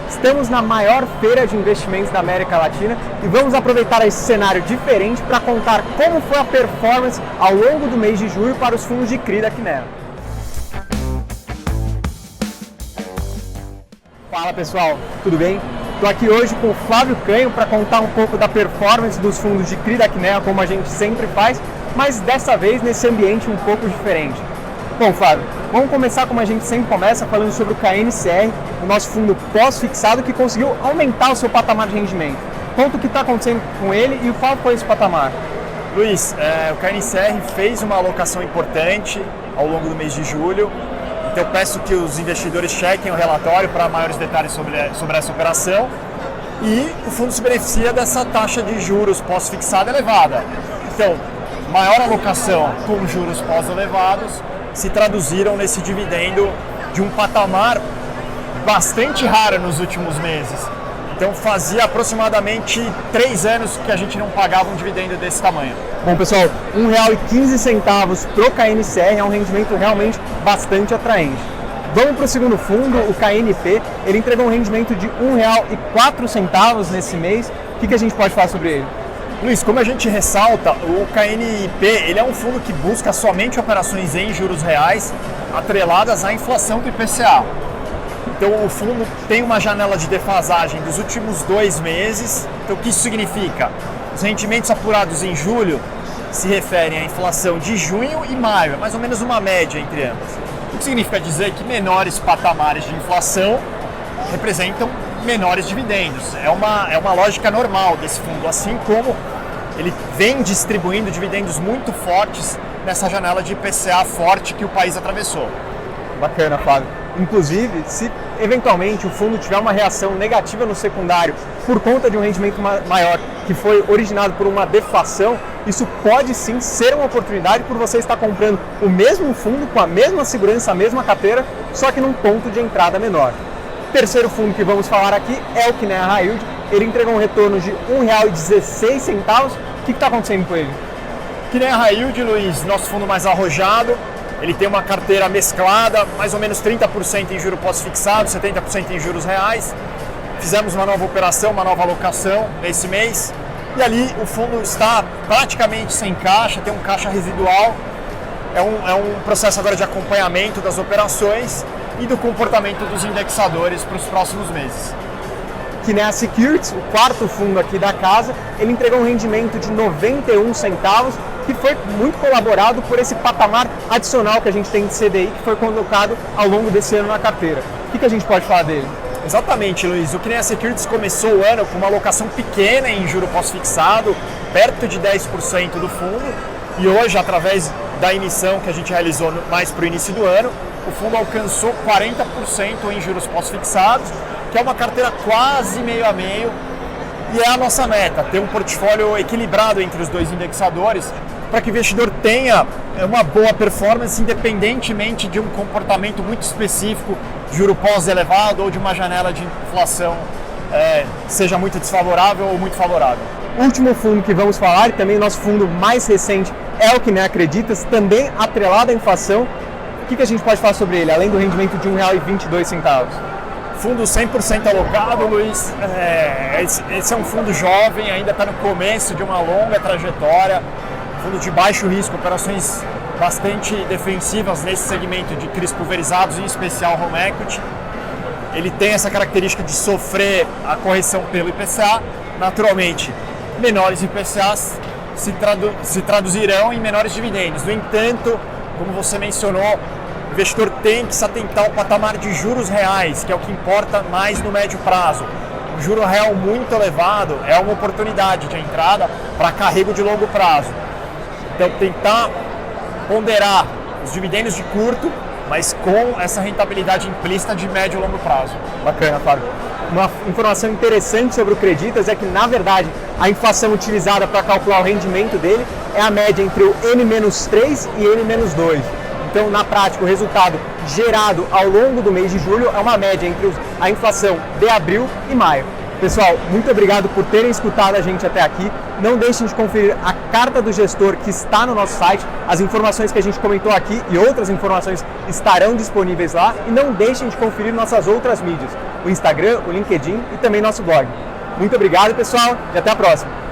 Estamos na maior feira de investimentos da América Latina e vamos aproveitar esse cenário diferente para contar como foi a performance ao longo do mês de julho para os fundos de CRI da Kinea. Fala pessoal, tudo bem? Estou aqui hoje com o Flávio Canho para contar um pouco da performance dos fundos de CRI da Kinea, como a gente sempre faz, mas dessa vez nesse ambiente um pouco diferente. Bom, Flávio, vamos começar como a gente sempre começa, falando sobre o KNCR, o nosso fundo pós-fixado que conseguiu aumentar o seu patamar de rendimento. Conta o que está acontecendo com ele e qual foi esse patamar. Luiz, o KNCR fez uma alocação importante ao longo do mês de julho, então eu peço que os investidores chequem o relatório para maiores detalhes sobre essa operação, e o fundo se beneficia dessa taxa de juros pós-fixada elevada. Então, maior alocação com juros pós-elevados se traduziram nesse dividendo de um patamar bastante raro nos últimos meses. Então fazia aproximadamente 3 anos que a gente não pagava um dividendo desse tamanho. Bom pessoal, R$ 1,15 para o KNCR é um rendimento realmente bastante atraente. Vamos para o segundo fundo, o KNP, ele entregou um rendimento de R$ 1,04 nesse mês. O que a gente pode falar sobre ele? Luiz, como a gente ressalta, o KNP ele é um fundo que busca somente operações em juros reais atreladas à inflação do IPCA. Então o fundo tem uma janela de defasagem dos últimos 2 meses. Então o que isso significa? Os rendimentos apurados em julho se referem à inflação de junho e maio, é mais ou menos uma média entre ambas. O que significa dizer que menores patamares de inflação representam menores dividendos. É uma lógica normal desse fundo, assim como ele vem distribuindo dividendos muito fortes nessa janela de IPCA forte que o país atravessou. Bacana, Flávio. Inclusive, se eventualmente o fundo tiver uma reação negativa no secundário por conta de um rendimento maior que foi originado por uma deflação, isso pode sim ser uma oportunidade por você estar comprando o mesmo fundo com a mesma segurança, a mesma carteira, só que num ponto de entrada menor. O terceiro fundo que vamos falar aqui é o Kinea High Yield. Ele entregou um retorno de R$ 1,16. O que está acontecendo com ele? Kinea High Yield, Luiz, nosso fundo mais arrojado. Ele tem uma carteira mesclada, mais ou menos 30% em juros pós-fixados, 70% em juros reais. Fizemos uma nova operação, uma nova alocação nesse mês. E ali o fundo está praticamente sem caixa, tem um caixa residual. É um processo agora de acompanhamento das operações e do comportamento dos indexadores para os próximos meses. Kinea Securities, o quarto fundo aqui da casa, ele entregou um rendimento de 91 centavos, que foi muito colaborado por esse patamar adicional que a gente tem de CDI, que foi colocado ao longo desse ano na carteira. O que a gente pode falar dele? Exatamente, Luiz. O Kinea Securities começou o ano com uma alocação pequena em juro pós-fixado, perto de 10% do fundo, e hoje, através da emissão que a gente realizou mais para o início do ano, o fundo alcançou 40% em juros pós-fixados, que é uma carteira quase meio a meio, e é a nossa meta, ter um portfólio equilibrado entre os dois indexadores, para que o investidor tenha uma boa performance, independentemente de um comportamento muito específico, de juro pós-elevado ou de uma janela de inflação seja muito desfavorável ou muito favorável. O último fundo que vamos falar, e também nosso fundo mais recente, é o Kinea Acreditas, também atrelado à inflação. O que a gente pode falar sobre ele, além do rendimento de R$ 1,22? Fundo 100% alocado, Luiz. Esse é um fundo jovem, ainda está no começo de uma longa trajetória. Fundo de baixo risco, operações bastante defensivas nesse segmento de CRIs pulverizados, em especial home equity. Ele tem essa característica de sofrer a correção pelo IPCA. Naturalmente, menores IPCAs se traduzirão em menores dividendos. No entanto, como você mencionou, o investidor tem que se atentar ao patamar de juros reais, que é o que importa mais no médio prazo. Um juro real muito elevado é uma oportunidade de entrada para carrego de longo prazo. Então, tentar ponderar os dividendos de curto, mas com essa rentabilidade implícita de médio e longo prazo. Bacana, Fábio. Uma informação interessante sobre o Creditas é que, na verdade, a inflação utilizada para calcular o rendimento dele é a média entre o N-3 e N-2. Então, na prática, o resultado gerado ao longo do mês de julho é uma média entre a inflação de abril e maio. Pessoal, muito obrigado por terem escutado a gente até aqui. Não deixem de conferir a carta do gestor que está no nosso site. As informações que a gente comentou aqui e outras informações estarão disponíveis lá. E não deixem de conferir nossas outras mídias. o Instagram, o LinkedIn e também nosso blog. Muito obrigado, pessoal, e até a próxima!